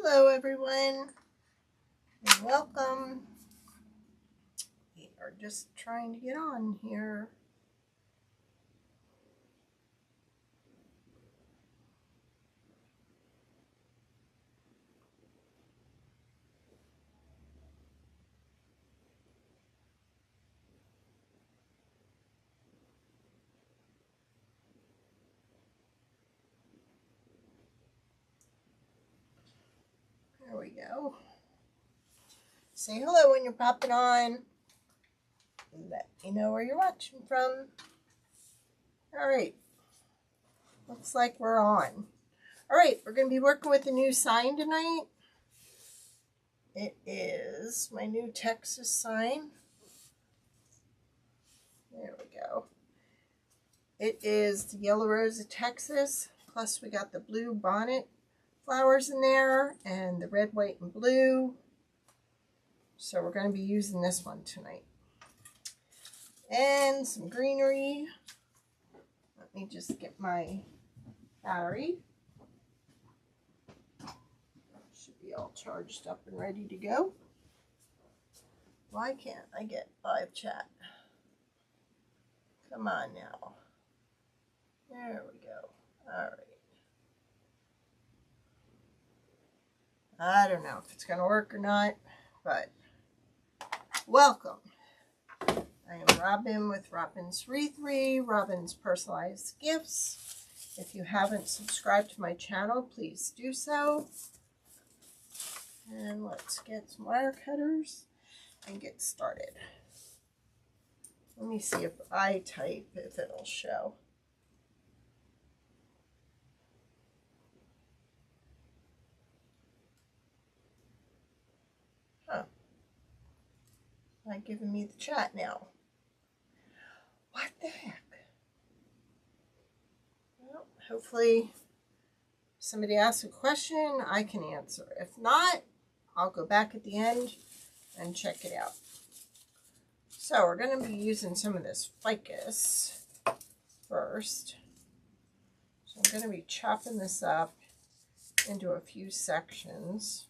Hello everyone, and welcome. We are just trying to get on here. There we go. Say hello when you're popping on. Let me know where you're watching from. Alright, looks like we're on. Alright, we're going to be working with a new sign tonight. It is my new Texas sign. There we go. It is the Yellow Rose of Texas, plus we got the blue bonnet flowers in there and the red, white, and blue. So we're going to be using this one tonight. And some greenery. Let me just get my battery. Should be all charged up and ready to go. Why can't I get live chat? Come on now. There we go. All right. I don't know if it's going to work or not, but welcome. I am Robin with Robin's Wreathery, Robin's Personalized Gifts. If you haven't subscribed to my channel, please do so. And let's get some wire cutters and get started. Let me see if I type, if it'll show. Not giving me the chat now. What the heck? Well, hopefully somebody asks a question, I can answer. If not, I'll go back at the end and check it out. So we're going to be using some of this ficus first. So I'm going to be chopping this up into a few sections.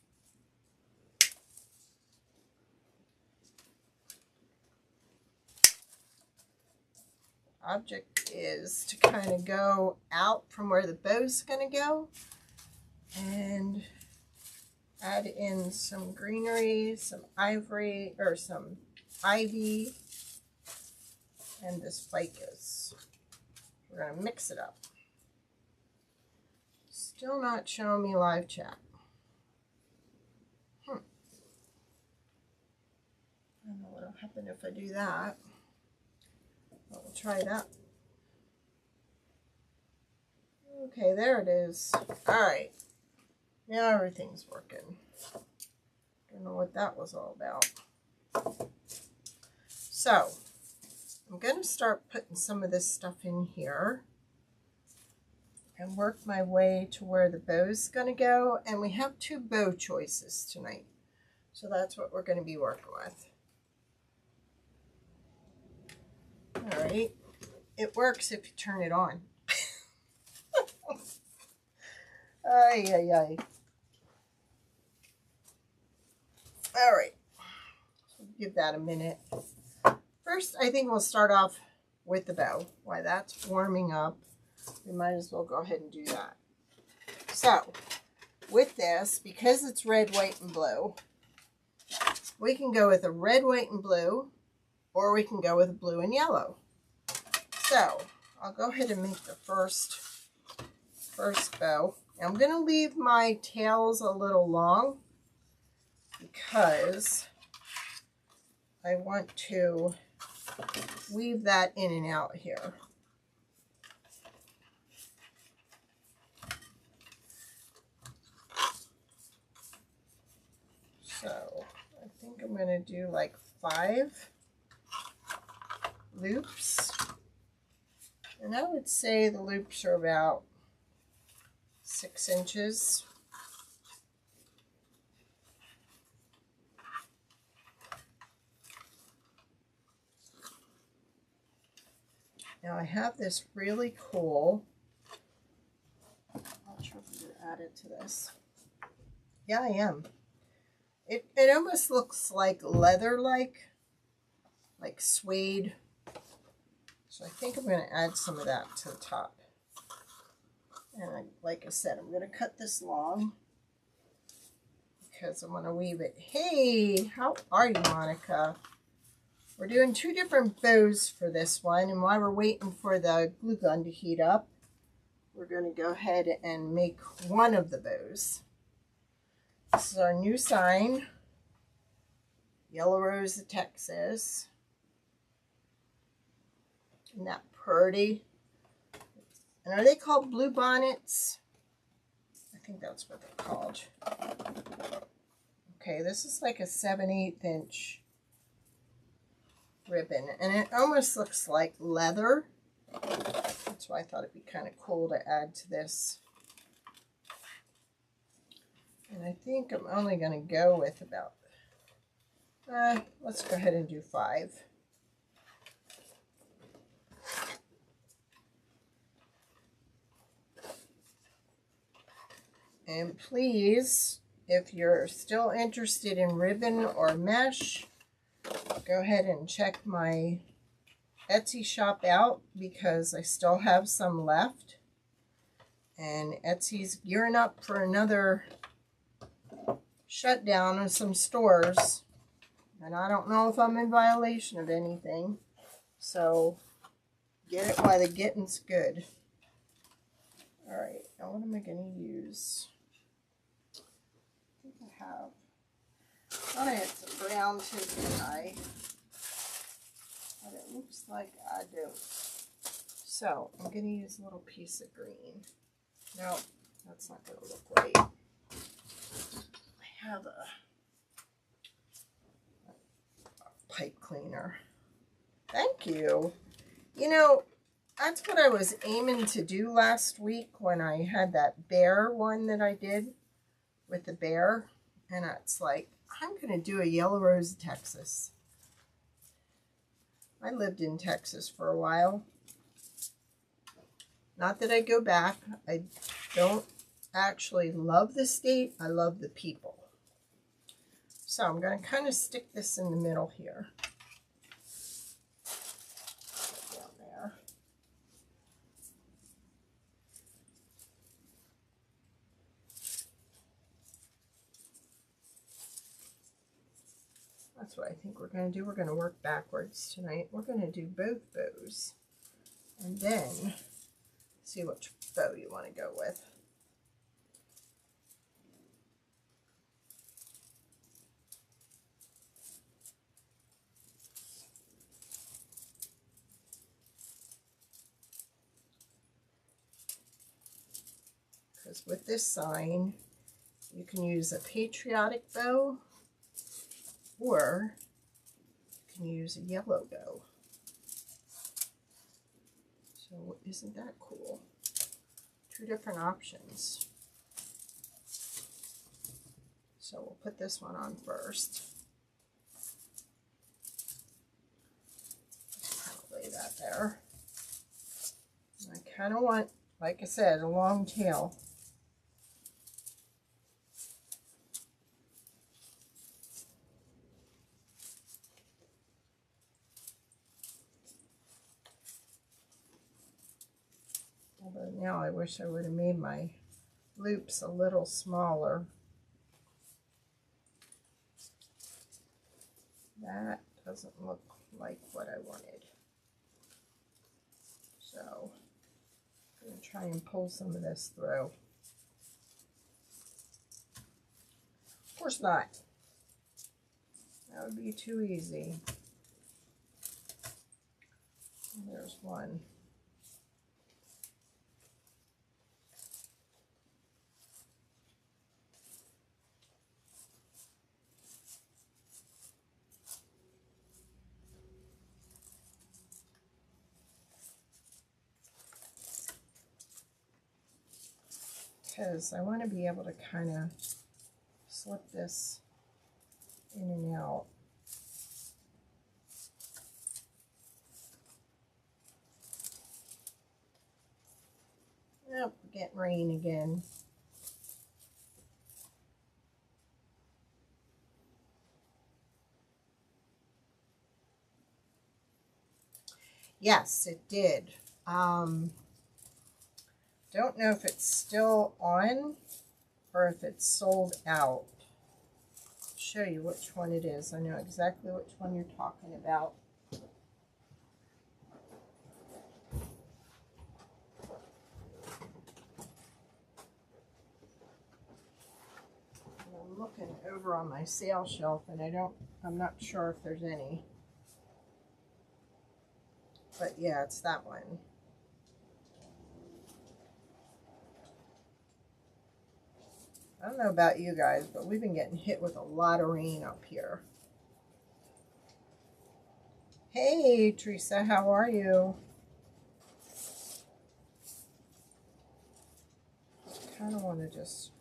Object is to kind of go out from where the bow's going to go and add in some greenery, some ivory, or some ivy, and this ficus. We're going to mix it up. Still not showing me live chat. I don't know what'll happen if I do that. We'll try that. Okay, there it is. Alright. Now everything's working. Don't know what that was all about. So, I'm going to start putting some of this stuff in here and work my way to where the bow's going to go. And we have two bow choices tonight. So that's what we're going to be working with. Alright, it works if you turn it on. Ay, ay, ay. Alright, so give that a minute. First, I think we'll start off with the bow. While that's warming up, we might as well go ahead and do that. So, with this, because it's red, white, and blue, we can go with a red, white, and blue, or we can go with blue and yellow. So, I'll go ahead and make the first bow. I'm going to leave my tails a little long because I want to weave that in and out here. So, I think I'm going to do like 5 loops. And I would say the loops are about 6 inches. Now I have this really cool, I'm not sure if I'm going to add it to this. Yeah, I am. It almost looks like leather, like suede. So I think I'm going to add some of that to the top. And like I said, I'm going to cut this long because I want to weave it. Hey, how are you, Monica? We're doing 2 different bows for this one, and while we're waiting for the glue gun to heat up, we're going to go ahead and make one of the bows. This is our new sign, Yellow Rose of Texas. Isn't that pretty? And are they called blue bonnets? I think that's what they're called. Okay, this is like a 7/8 inch ribbon, and it almost looks like leather. That's why I thought it'd be kind of cool to add to this. And I think I'm only going to go with about, let's go ahead and do 5. And please, if you're still interested in ribbon or mesh, go ahead and check my Etsy shop out because I still have some left. And Etsy's gearing up for another shutdown of some stores. And I don't know if I'm in violation of anything. So get it while the getting's good. Alright, now what am I going to use? I think I have. I had some brown too, didn't I? But it looks like I don't. So I'm going to use a little piece of green. No, that's not going to look right. I have a pipe cleaner. Thank you. You know, that's what I was aiming to do last week when I had that bear one that I did with the bear. And it's like, I'm going to do a Yellow Rose of Texas. I lived in Texas for a while. Not that I go back. I don't actually love the state. I love the people. So I'm going to kind of stick this in the middle here. Down there. That's what I think we're going to do. We're going to work backwards tonight. We're going to do both bows. And then see which bow you want to go with. Because with this sign, you can use a patriotic bow or you can use a yellow bow. So isn't that cool? 2 different options. So we'll put this one on first. Kind of lay that there. And I kind of want, like I said, a long tail. Although now I wish I would have made my loops a little smaller. That doesn't look like what I wanted. So I'm going to try and pull some of this through. Of course not. That would be too easy. And there's one. Because I want to be able to kind of slip this in and out. Oh, we're getting rain again. Yes, it did. Don't know if it's still on or if it's sold out. I'll show you which one it is. I know exactly which one you're talking about. I'm looking over on my sale shelf and I'm not sure if there's any. But yeah, it's that one. I don't know about you guys, but we've been getting hit with a lot of rain up here. Hey, Teresa, how are you? I kind of want to just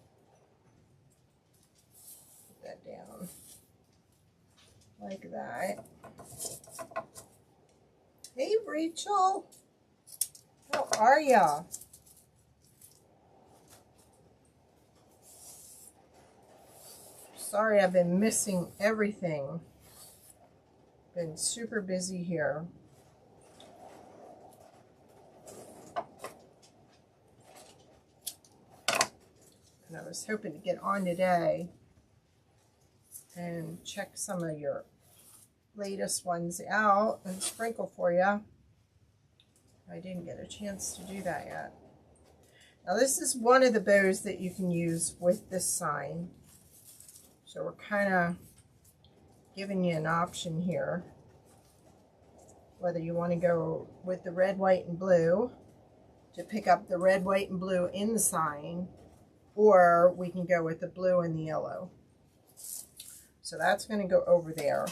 put that down like that. Hey, Rachel, how are ya? Sorry, I've been missing everything. Been super busy here. And I was hoping to get on today and check some of your latest ones out and sprinkle for you. I didn't get a chance to do that yet. Now this is one of the bows that you can use with this sign. So we're kind of giving you an option here, whether you want to go with the red, white, and blue to pick up the red, white, and blue in the sign, or we can go with the blue and the yellow. So that's going to go over there.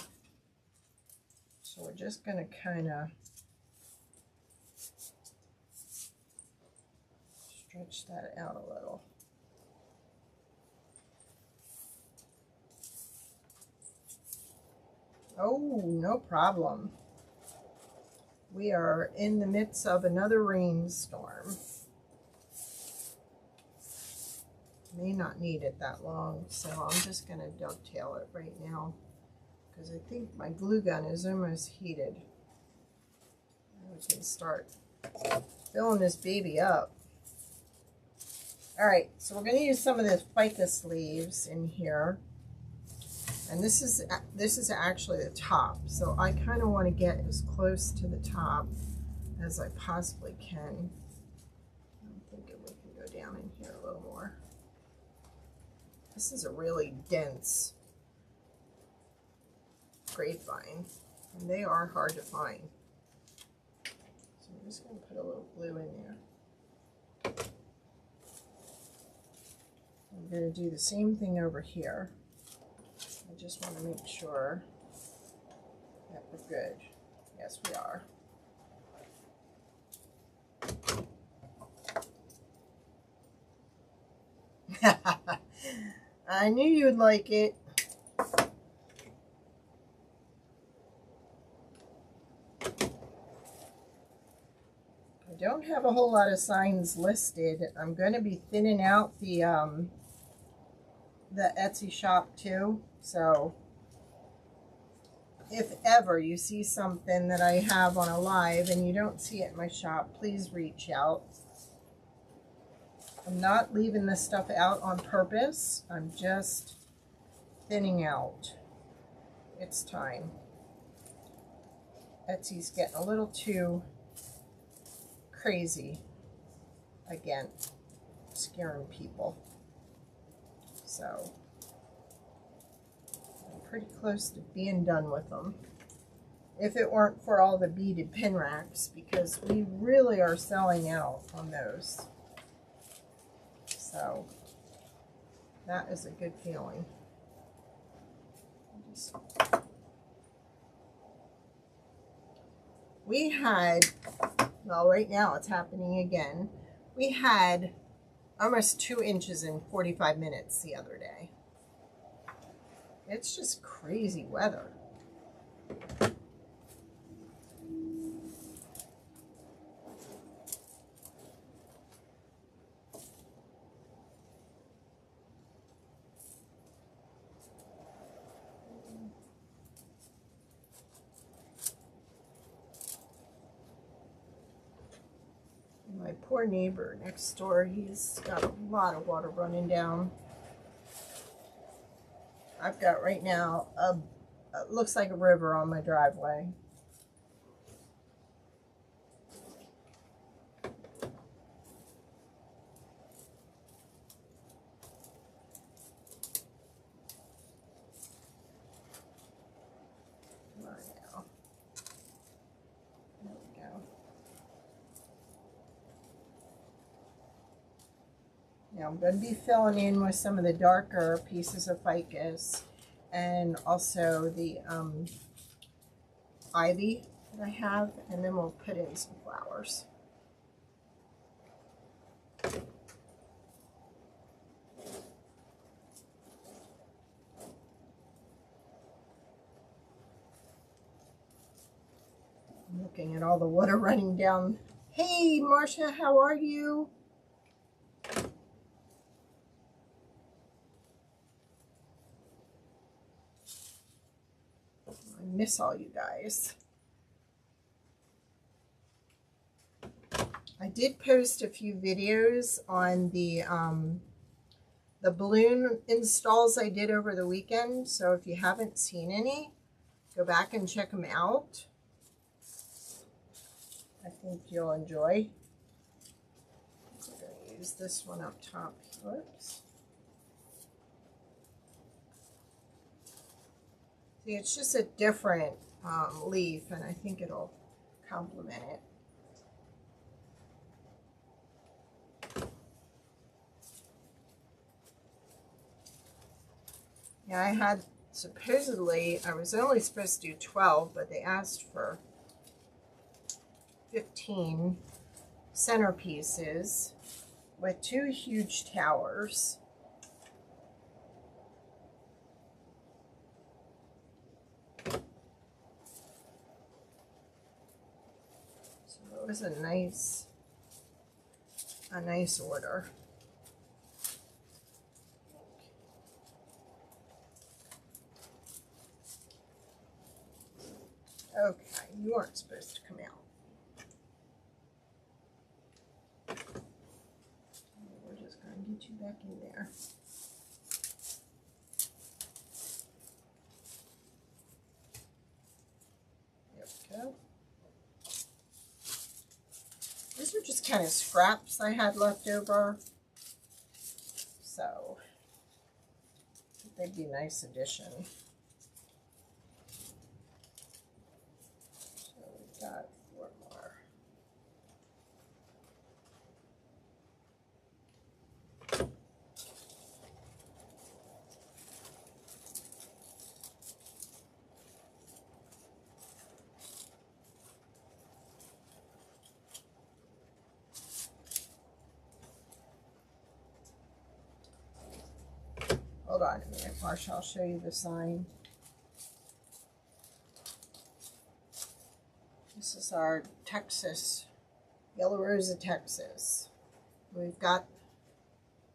So we're just going to kind of stretch that out a little. Oh, no problem. We are in the midst of another rainstorm. May not need it that long, so I'm just going to dovetail it right now because I think my glue gun is almost heated. We can start filling this baby up. All right, so we're going to use some of this ficus leaves in here. And this is actually the top, so I kind of want to get as close to the top as I possibly can. I'm thinking we can go down in here a little more. This is a really dense grapevine, and they are hard to find. So I'm just going to put a little glue in there. I'm going to do the same thing over here. I just want to make sure that we're good. Yes, we are. I knew you'd like it. I don't have a whole lot of signs listed. I'm going to be thinning out the Etsy shop too. So if ever you see something that I have on a live and you don't see it in my shop, please reach out. I'm not leaving this stuff out on purpose. I'm just thinning out. It's time. Etsy's getting a little too crazy again, scaring people. So I'm pretty close to being done with them. If it weren't for all the beaded pin racks, because we really are selling out on those. So that is a good feeling. We had, well, right now it's happening again. We had almost 2 inches in 45 minutes the other day. It's just crazy weather. poor neighbor next door. He's got a lot of water running down. I've got right now it looks like a river on my driveway. Now I'm going to be filling in with some of the darker pieces of ficus and also the ivy that I have, and then we'll put in some flowers. I'm looking at all the water running down. Hey Marcia, how are you? I miss all you guys. I did post a few videos on the balloon installs I did over the weekend, so if you haven't seen any, go back and check them out. I think you'll enjoy. I'm going to use this one up top. Whoops. See, it's just a different leaf, and I think it'll complement it. Yeah, I had, supposedly, I was only supposed to do 12, but they asked for 15 centerpieces with 2 huge towers. So it was a nice order. Okay, you aren't supposed to come out. We're just going to get you back in there. There we go. These are just kind of scraps I had left over. So, they'd be a nice addition. Got 4 more. Hold on a minute, Marsha, I'll show you the sign. This is our Texas Yellow Rose of Texas. We've got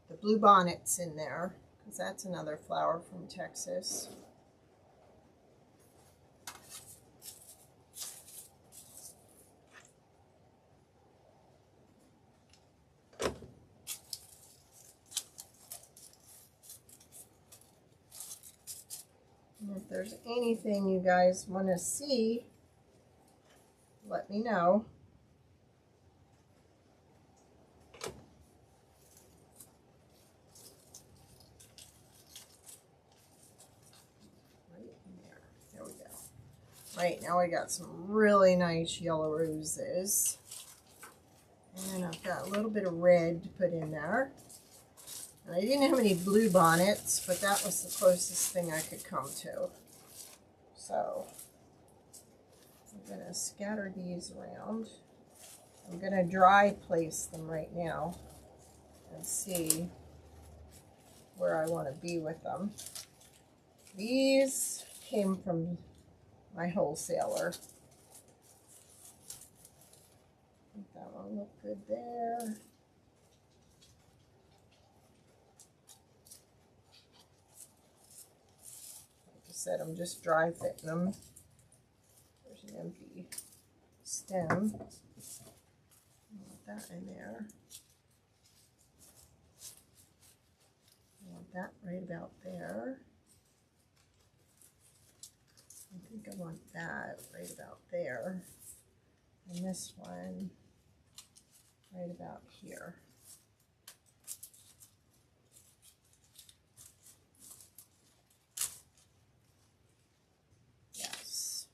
the blue bonnets in there, because that's another flower from Texas. And if there's anything you guys want to see, let me know. Right in there. There we go. Right, now I got some really nice yellow roses. And I've got a little bit of red to put in there. And I didn't have any blue bonnets, but that was the closest thing I could come to. So I'm going to scatter these around. I'm going to dry place them right now and see where I want to be with them. These came from my wholesaler. I think that one looked good there. Like I said, I'm just dry fitting them. There's an empty stem. I'll that in there. I want that right about there. I think I want that right about there. And this one right about here. Yes.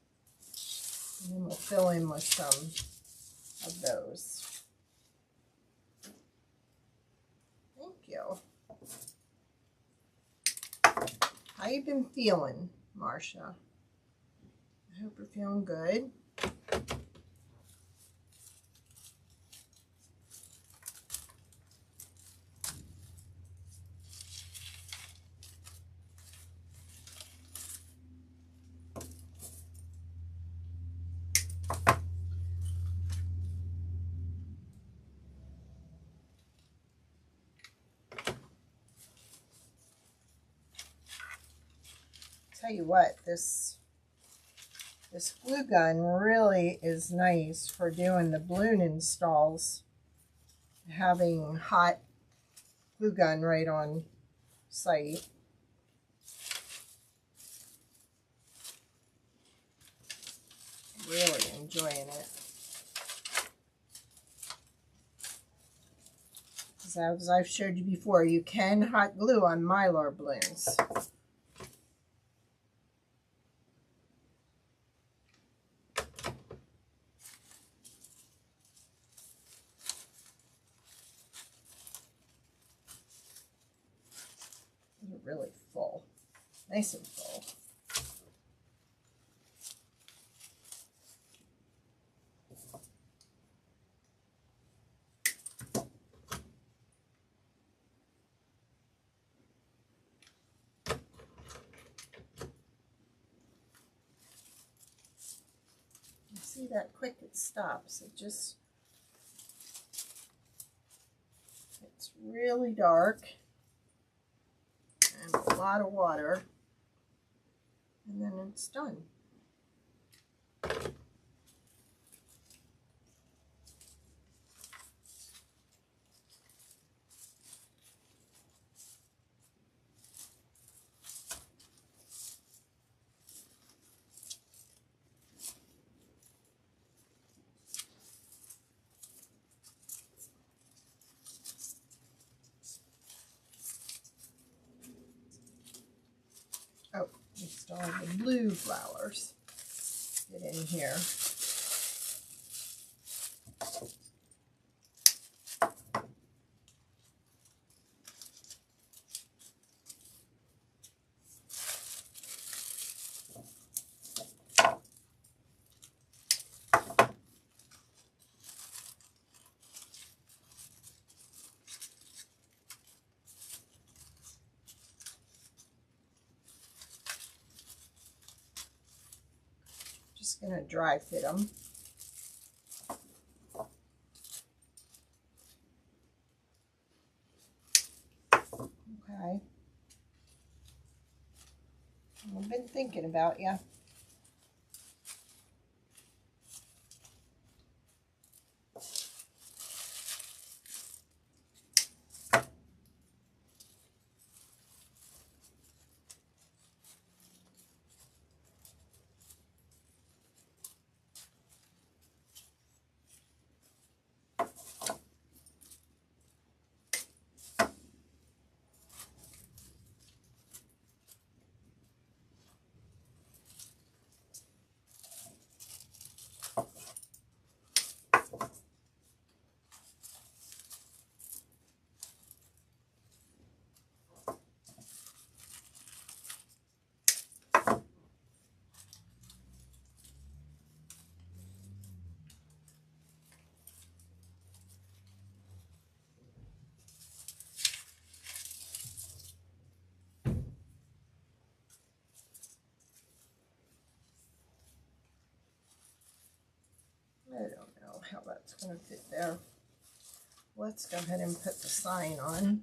And then we'll fill in with some of those. Thank you. How you been feeling, Marcia? I hope you're feeling good. Tell you what, this glue gun really is nice for doing the balloon installs. Having hot glue gun right on site. Really enjoying it. As I've showed you before, you can hot glue on Mylar balloons. They're really full. Nice and full. See that quick it stops. It's really dark and a lot of water, and then it's done. Oh, we still have the blue flowers. Get in here. Just going to dry fit them. Okay. I've been thinking about you. I don't know how that's going to fit there. Let's go ahead and put the sign on.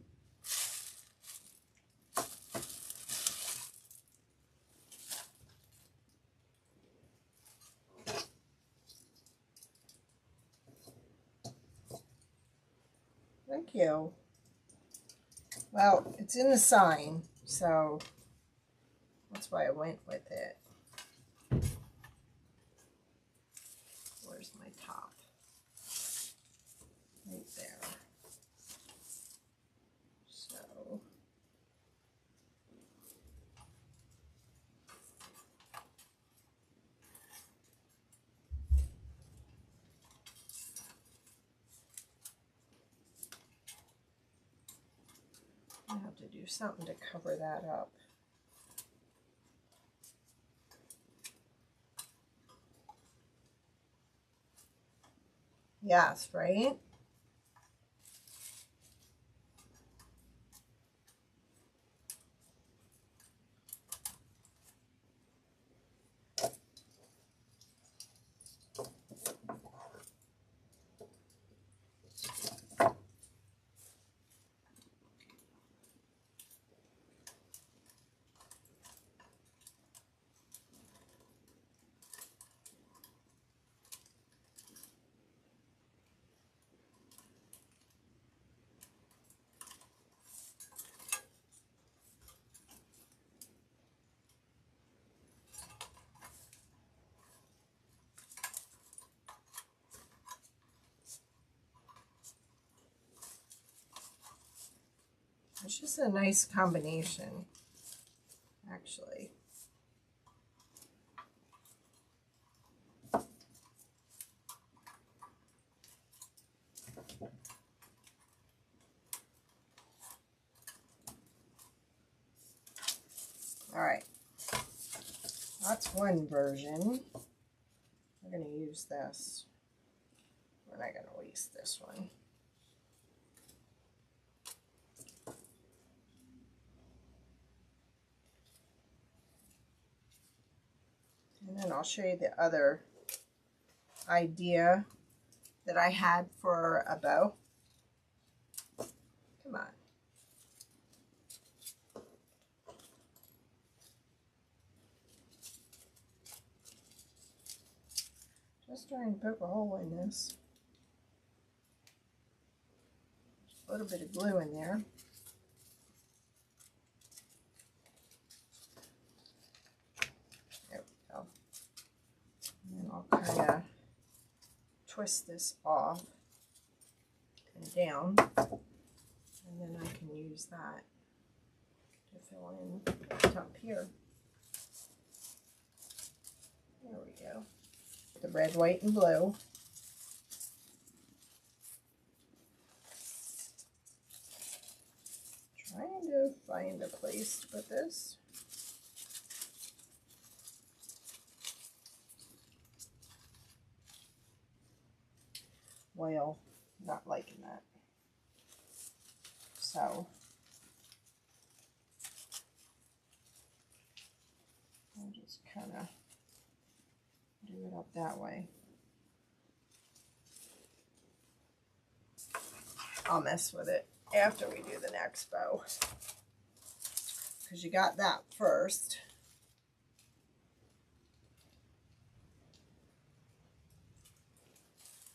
Thank you. Well, it's in the sign, so that's why I went with it. Where's my top? Right there. So I have to do something to cover that up. Yes, right? It's just a nice combination, actually. All right, that's one version. We're going to use this. We're not going to waste this one. And then I'll show you the other idea that I had for a bow. Come on. Just trying to poke a hole in this. A little bit of glue in there. There we go. And then I'll kind of twist this off and down, and then I can use that to fill in the top here. There we go. The red, white, and blue. Trying to find a place to put this. Well, not liking that. So I'll just kind of do it up that way. I'll mess with it after we do the next bow, because you got that first.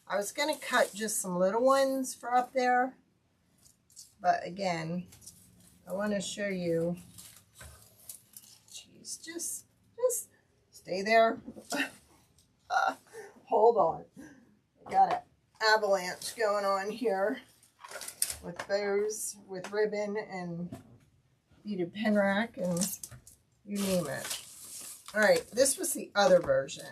I was going to cut just some little ones for up there, but again, I want to show you. Jeez, just stay there. Hold on. I got an avalanche going on here with bows, with ribbon and beaded pen rack, and you name it. All right, this was the other version.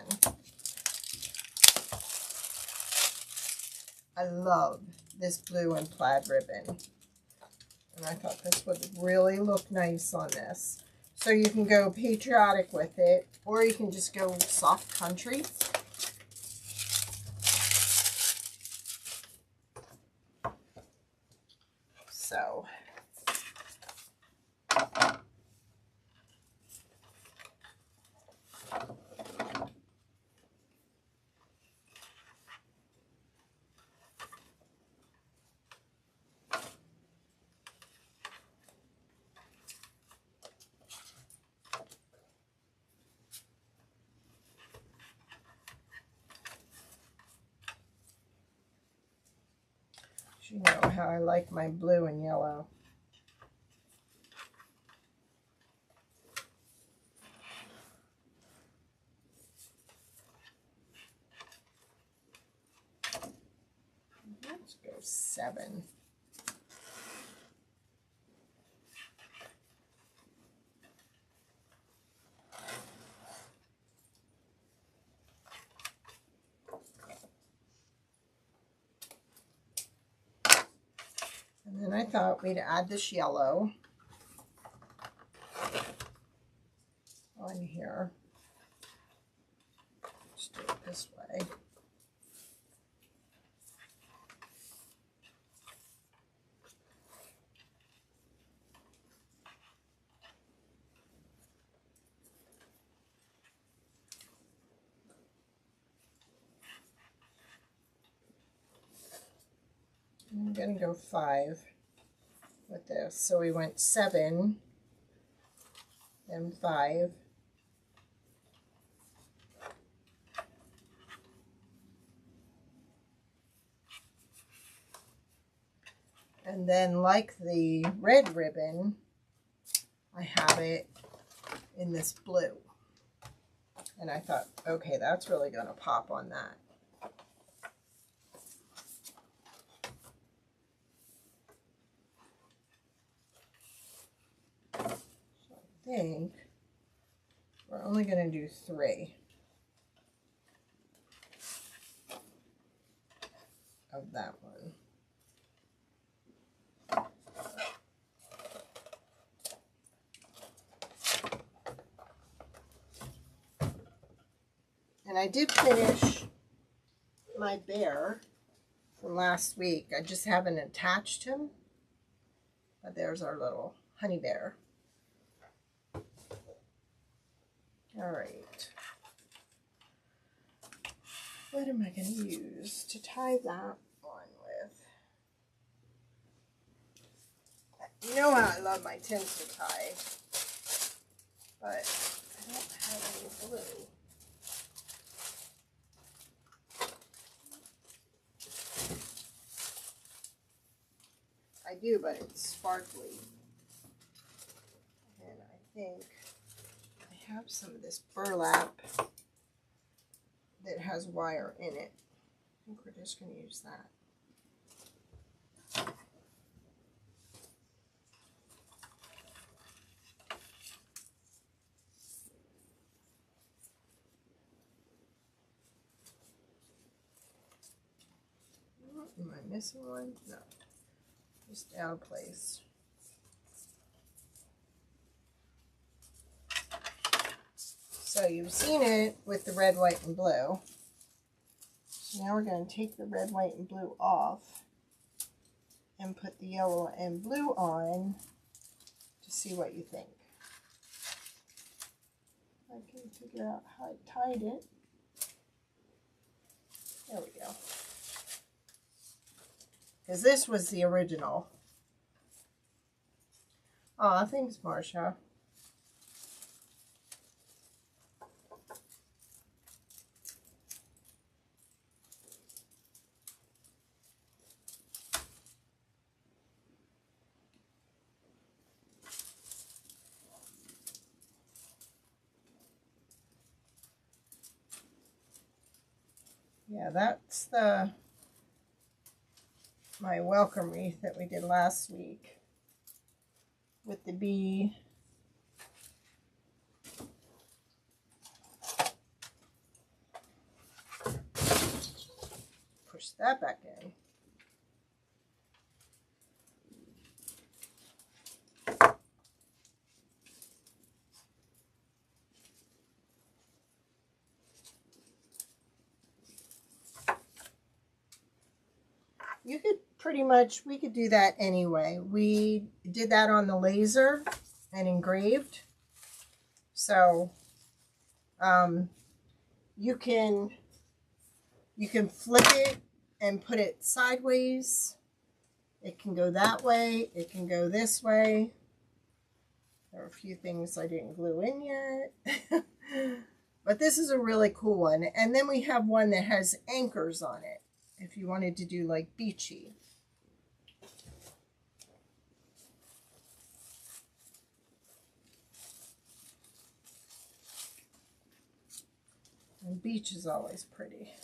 I love this blue and plaid ribbon, and I thought this would really look nice on this. So you can go patriotic with it, or you can just go soft country. So you know how I like my blue and yellow. Let's go 7. And then I thought we'd add this yellow on here. Just do it this way. I'm going to go 5 with this. So we went 7, then 5. And then, like the red ribbon, I have it in this blue. And I thought, okay, that's really going to pop on that. I think we're only going to do 3 of that one. And I did finish my bear from last week. I just haven't attached him. But there's our little honey bear. All right. What am I going to use to tie that on with? You know how I love my tinsel tie, but I don't have any blue. I do, but it's sparkly. And I think I have some of this burlap that has wire in it. I think we're just going to use that. Am I missing one? No. Just out of place. So you've seen it with the red, white, and blue. So now we're going to take the red, white, and blue off and put the yellow and blue on to see what you think. I can figure out how I tied it. There we go. Because this was the original. Aw, thanks, Marcia. Yeah, that's my welcome wreath that we did last week with the bee. Push that back in. You could pretty much, we could do that anyway. We did that on the laser and engraved. So you can flip it and put it sideways. It can go that way. It can go this way. There are a few things I didn't glue in yet. But this is a really cool one. And then we have one that has anchors on it, if you wanted to do like beachy. And beach is always pretty.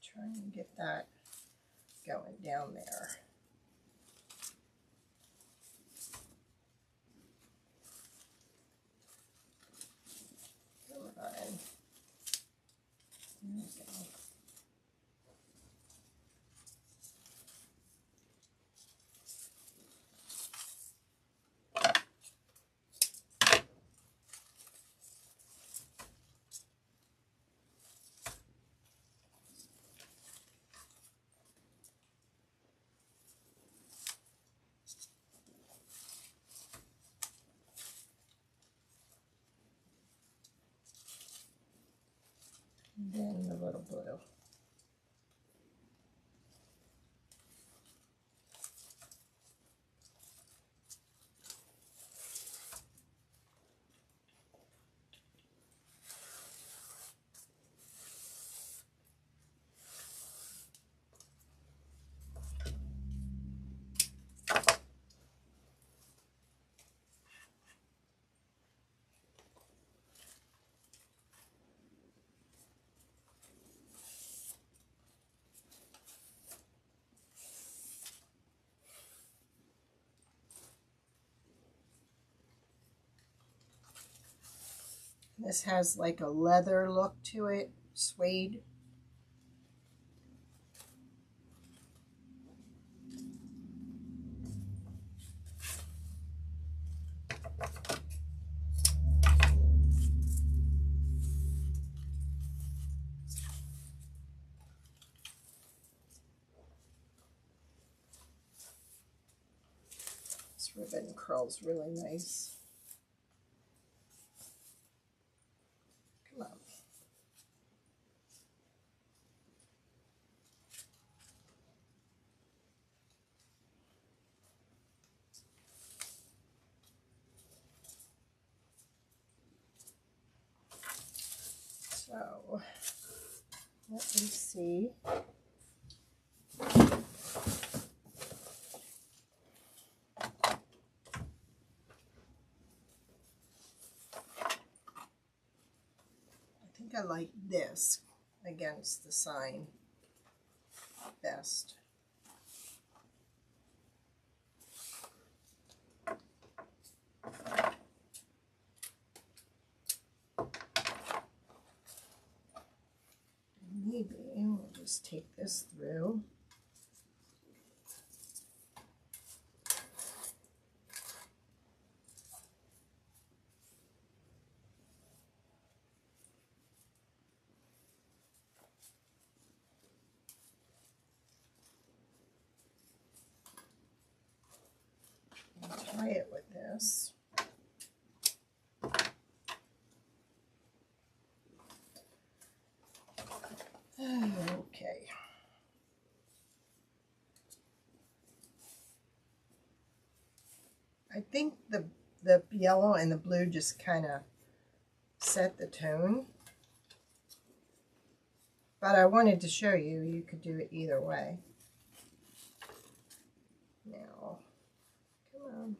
Try and get that going down there. Come on. There we go. And then the little blue. This has like a leather look to it, suede. This ribbon curls really nice. Come on. So, let me see. I think I like this against the sign best. Maybe we'll just take this through. And tie it with this. Okay. I think the yellow and the blue just kind of set the tone. But I wanted to show you, you could do it either way. Now, come on.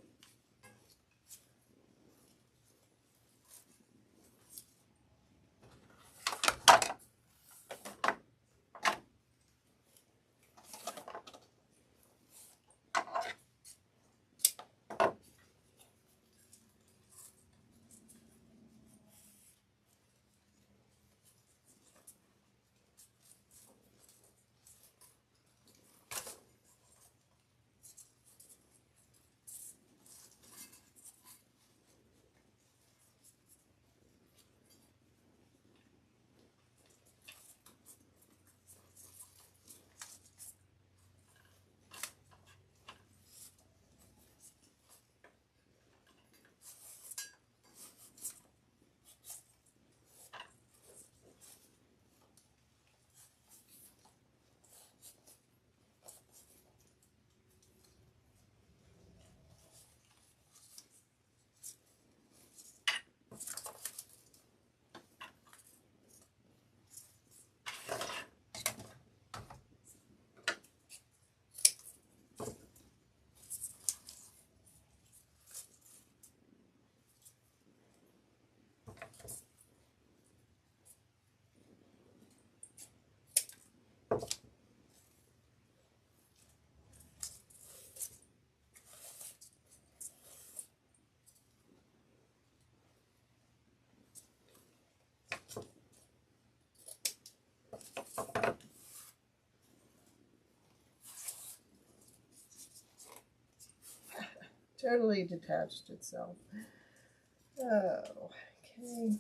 Totally detached itself. Oh, okay.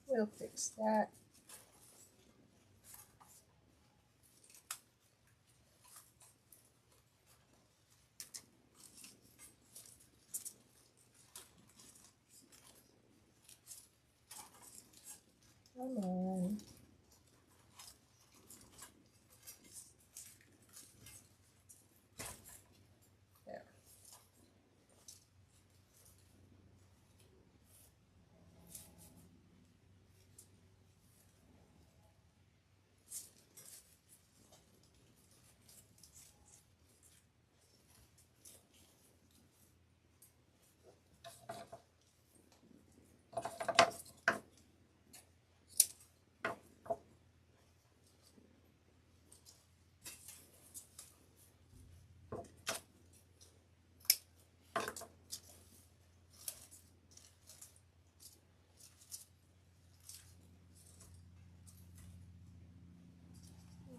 We'll fix that. Come on. There.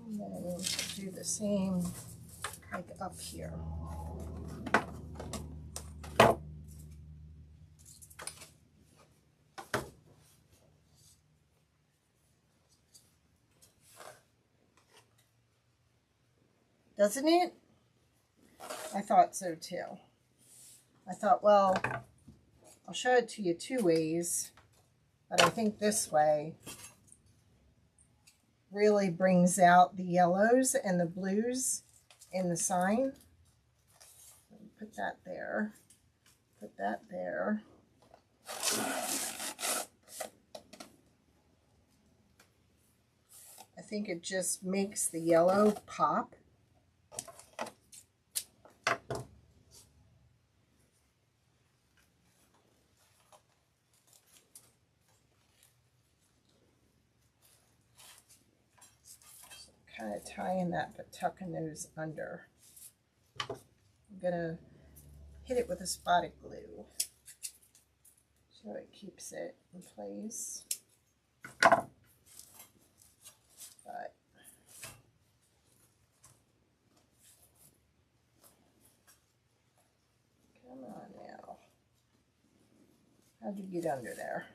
And then we'll do the same like up here. Doesn't it? I thought so too. I thought, well, I'll show it to you two ways, but I think this way really brings out the yellows and the blues in the sign. Put that there. Put that there. I think it just makes the yellow pop. Kind of tying that, but tucking those under. I'm gonna hit it with a spotted glue so it keeps it in place. But come on now. How'd you get under there?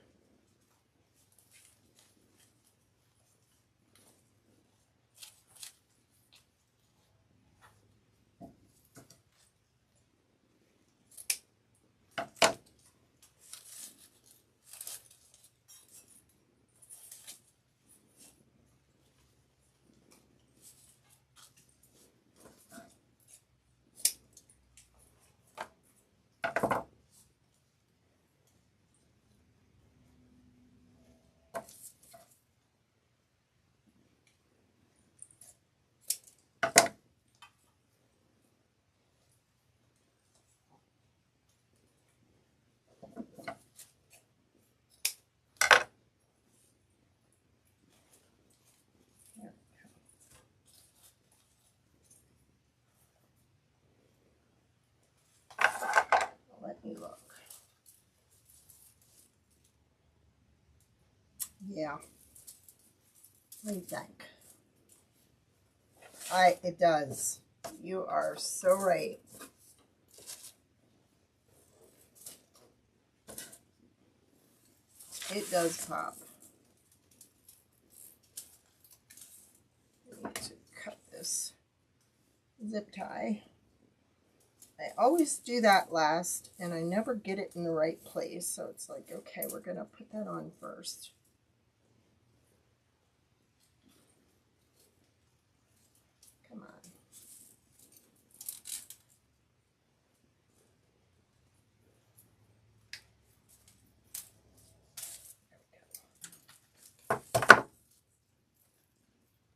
Let me look. Yeah. What do you think? It does. You are so right. It does pop. I need to cut this zip tie. I always do that last, and I never get it in the right place. So it's like, okay, we're going to put that on first. Come on.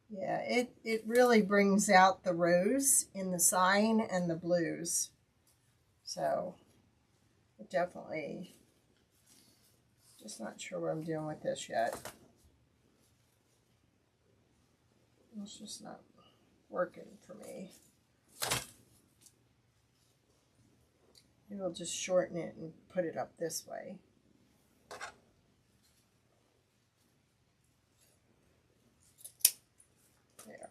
Yeah, it really brings out the rose in the sign and the blues. So definitely just not sure what I'm doing with this yet. It's just not working for me. Maybe I'll just shorten it and put it up this way. There.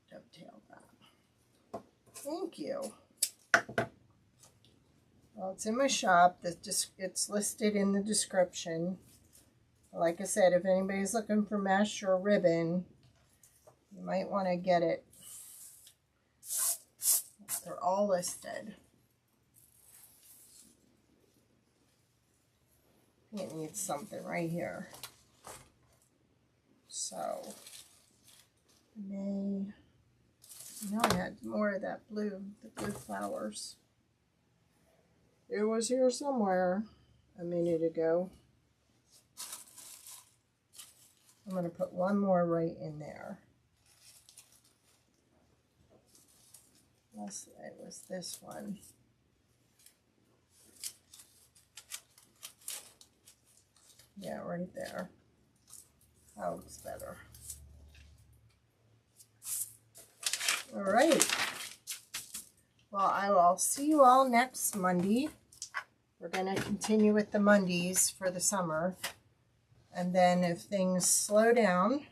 Dovetail that. Thank you. Well, it's in my shop. It's listed in the description. Like I said, if anybody's looking for mesh or ribbon, you might want to get it. They're all listed. It needs something right here. So, I had more of that blue, the blue flowers. It was here somewhere a minute ago. I'm going to put one more right in there. Unless it was this one. Yeah, right there. That looks better. All right. Well, I will see you all next Monday. We're going to continue with the Mondays for the summer. And then if things slow down,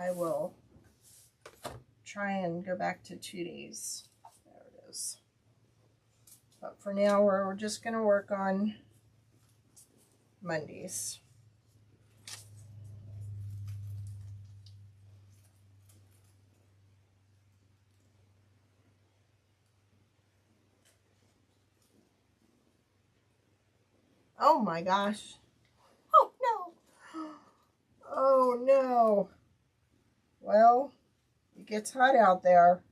I will try and go back to 2 days. There it is. But for now, we're just going to work on Mondays. Oh my gosh. Oh no. Oh no. Well, it gets hot out there.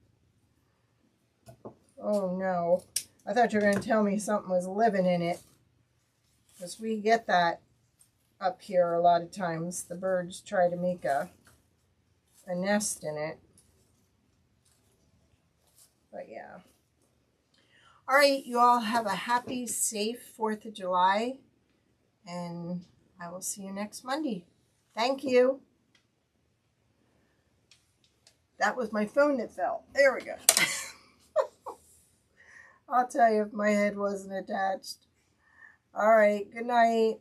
Oh no. I thought you were going to tell me something was living in it. Because we get that up here a lot of times. The birds try to make a nest in it. But yeah. All right, you all have a happy, safe 4th of July, and I will see you next Monday. Thank you. That was my phone that fell. There we go. I'll tell you if my head wasn't attached. All right, good night.